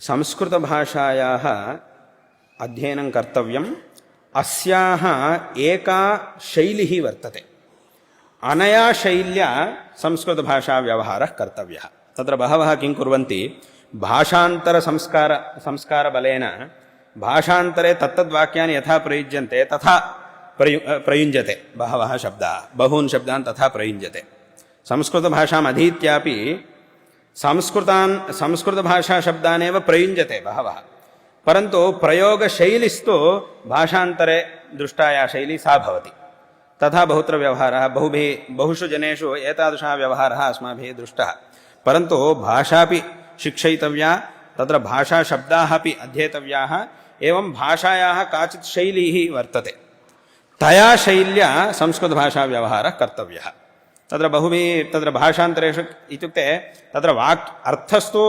संस्कृतभाषायाः अध्ययनं कर्तव्यम्। अस्याः एका शैली वर्तते। अनया शैल्या संस्कृतभाषाव्यवहारः कर्तव्यः। तत्र बहवः किं कुर्वन्ति, संस्कारबलेन भाषान्तरे तत्तद्वाक्यानि यथा प्रयुज्यन्ते तथा प्रयुञ्जते। बहवः शब्दाः, बहून् शब्दान् तथा प्रयुञ्जते। संस्कृतभाषाम् अधीत्यापि संस्कृतभाषाशब्दानेव प्रयुञ्जते बहवः, परन्तु प्रयोगशैलिस्तु भाषान्तरे दृष्टा या शैली सा भवति। तथा बहुत्र व्यवहारः, बहुषु जनेषु एतादृशः व्यवहारः अस्माभिः दृष्टः। परन्तु भाषापि शिक्षयितव्या, तत्र भाषाशब्दाः अपि अध्येतव्याः। एवं भाषायाः काचित् शैली वर्तते, तया शैल्या संस्कृतभाषाव्यवहारः कर्तव्यः। तत्र भाषान्तरेषु इत्युक्ते तत्र अर्थस्तु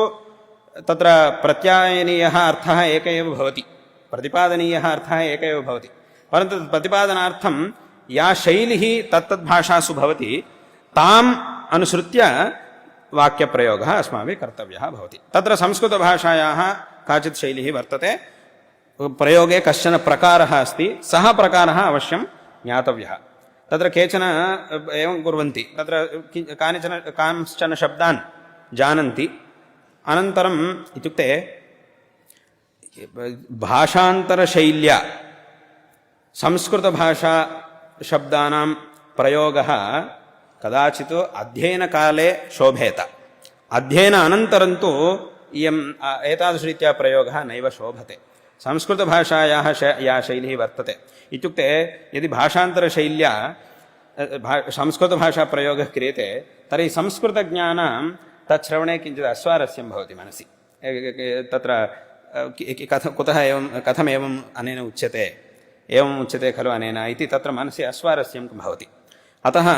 तत्र प्रत्यायनीयः अर्थः एक एव भवति, प्रतिपादनीयः अर्थः एक एव भवति, परन्तु प्रतिपादनार्थं या शैली तत्तद्भाषासु भवति ताम् अनुसृत्य वाक्यप्रयोगः अस्माभिः कर्तव्यः भवति। तत्र संस्कृतभाषायाः काचित् शैली वर्तते, प्रयोगे कश्चन प्रकारः अस्ति, सः प्रकारः अवश्यं ज्ञातव्यः। तत्र केचन एवं कुर्वन्ति, तत्र कांश्चन शब्दान् जानन्ति, अनन्तरम् इत्युक्ते भाषान्तरशैल्या संस्कृतभाषाशब्दानां प्रयोगः कदाचित् अध्ययनकाले शोभेत, अध्ययन अनन्तरं तु एतादृशरीत्या प्रयोगः नैव शोभते। संस्कृतभाषायाः या शैली वर्तते इत्युक्ते, यदि भाषान्तरशैल्या संस्कृतभाषाप्रयोगः क्रियते तर्हि संस्कृतज्ञानां तच्छ्रवणे किञ्चित् अस्वारस्यं भवति मनसि। तत्र कथमेवम् अनेन उच्यते, एवम् उच्यते खलु अनेन इति तत्र मनसि अस्वारस्यं भवति। अतः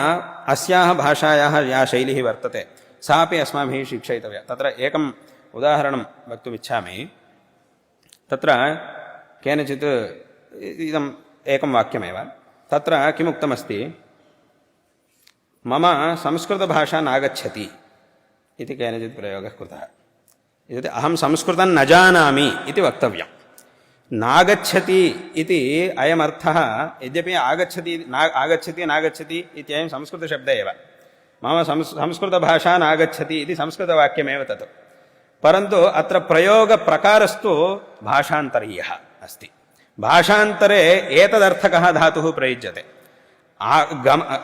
अस्याः भाषायाः या शैली वर्तते सा अपि अस्माभिः शिक्षयितव्या। तत्र एकम् उदाहरणं वक्तुमिच्छामि। तत्र केनचित् इदम् एकं वाक्यमेव, तत्र किमुक्तमस्ति, मम संस्कृतभाषा नागच्छति इति केनचित् प्रयोगः कृतः। इत्युक्ते अहं संस्कृतं न जानामि इति वक्तव्यं। नागच्छति इति अयमर्थः, यद्यपि आगच्छति नागच्छति इत्ययं संस्कृतशब्दः एव, मम संस्कृतभाषा नागच्छति इति संस्कृतवाक्यमेव तत्, परन्तु अत्र प्रयोगप्रकारस्तु भाषान्तरीयः अस्ति। भाषान्तरे एतदर्थकः धातुः प्रयुज्यते,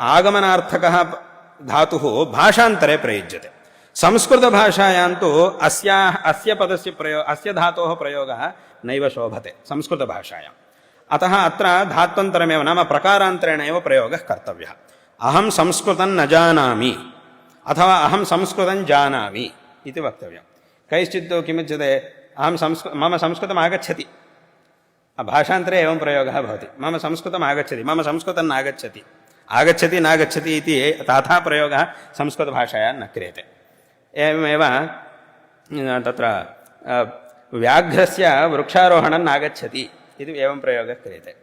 आगमनार्थकः धातुः भाषान्तरे प्रयुज्यते। संस्कृतभाषायां तु अस्य धातोः प्रयोगः नैव शोभते संस्कृतभाषायाम्। अतः अत्र धात्वन्तरमेव, नाम प्रकारान्तरेण एव प्रयोगः कर्तव्यः। अहं संस्कृतं न जानामि अथवा अहं संस्कृतं जानामि इति वक्तव्यं। कैश्चित् किमुच्यते, मम संस्कृतम् आगच्छति, भाषान्तरे एवं प्रयोगः भवति, मम संस्कृतम् आगच्छति, मम संस्कृतं नागच्छति, आगच्छति नागच्छति इति तथा प्रयोगः संस्कृतभाषायां न क्रियते। एवमेव तत्र व्याघ्रस्य वृक्षारोहणं नागच्छति इति एवं प्रयोगः क्रियते,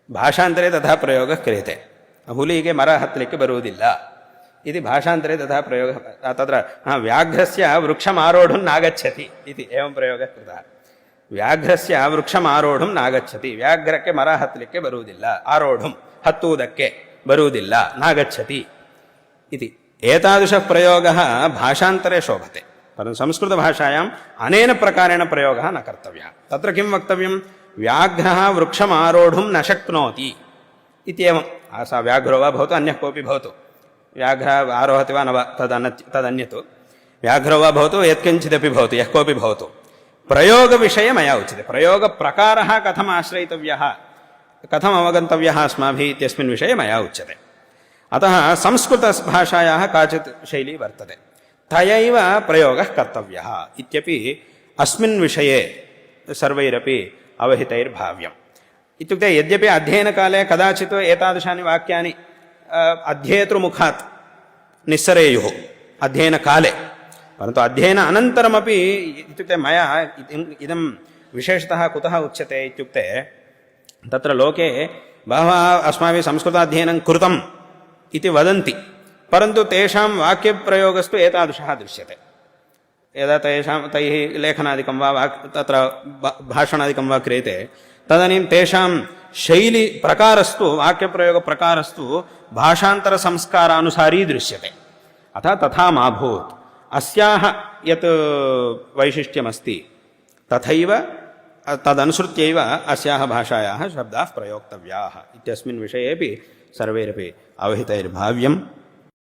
भाषान्तरे तथा प्रयोगः क्रियते। ಹುಲಿಗೆ ಮರ ಹತ್ತಲಿಕ್ಕೆ ಬರುವುದಿಲ್ಲ इति भाषान्तरे तथा प्रयोगः। तत्र व्याघ्रस्य वृक्षमारोढुं नागच्छति इति एवं प्रयोगः कृतः। व्याघ्रस्य वृक्षमारोढुं नागच्छति, व्याघ्रಕ್ಕೆ ಮರ ಹತ್ತಲಿಕ್ಕೆ ಬರುವುದಿಲ್ಲ, ಆರೋಢುಂ ಹತ್ತುವುದಕ್ಕೆ ಬರುವುದಿಲ್ಲ, ನಾಗच्छति इति एतादृशः प्रयोगः भाषान्तरे शोभते, परन्तु संस्कृतभाषायाम् अनेन प्रकारेण प्रयोगः न कर्तव्यः। तत्र किं वक्तव्यं, व्याघ्रः वृक्षमारोढुं न शक्नोति इत्येवं। सा व्याघ्रो वा भवतु अन्यः कोऽपि भवतु, व्याघ्रः आरोहति वा न वा तदन्यत्, व्याघ्रो वा भवतु यत्किञ्चिदपि भवतु, यः कोऽपि भवतु, प्रयोगविषये मया उच्यते। प्रयोगप्रकारः कथम् आश्रयितव्यः, कथम् अवगन्तव्यः अस्माभिः इत्यस्मिन् विषये मया उच्यते। अतः संस्कृतभाषायाः काचित् शैली वर्तते, तयैव प्रयोगः कर्तव्यः इत्यपि अस्मिन् विषये सर्वैरपि अवहितैर्भाव्यम्। इत्युक्ते यद्यपि अध्ययनकाले कदाचित् एतादृशानि वाक्यानि अध्येतृमुखात् निस्सरेयुः अध्ययनकाले, परन्तु अध्ययन अनन्तरमपि, इत्युक्ते मया इदं विशेषतः कुतः उच्यते इत्युक्ते, तत्र लोके बहवः अस्माभिः संस्कृताध्ययनं कृतम् इति वदन्ति, परन्तु तेषां वाक्यप्रयोगस्तु एतादृशः दृश्यते। यदा तैः लेखनादिकं वा तत्र भाषणादिकं वा क्रियते तदानीं तेषां शैली प्रकारस्तु वाक्यप्रयोगप्रकारस्तु भाषान्तरसंस्कारानुसारी दृश्यते। अतः तथा मा भूत्। अस्याः यत् वैशिष्ट्यमस्ति तथैव तदनुसृत्यैव अस्याः भाषायाः शब्दाः प्रयोक्तव्याः इत्यस्मिन् विषयेपि सर्वैरपि अवहितैर्भाव्यम्।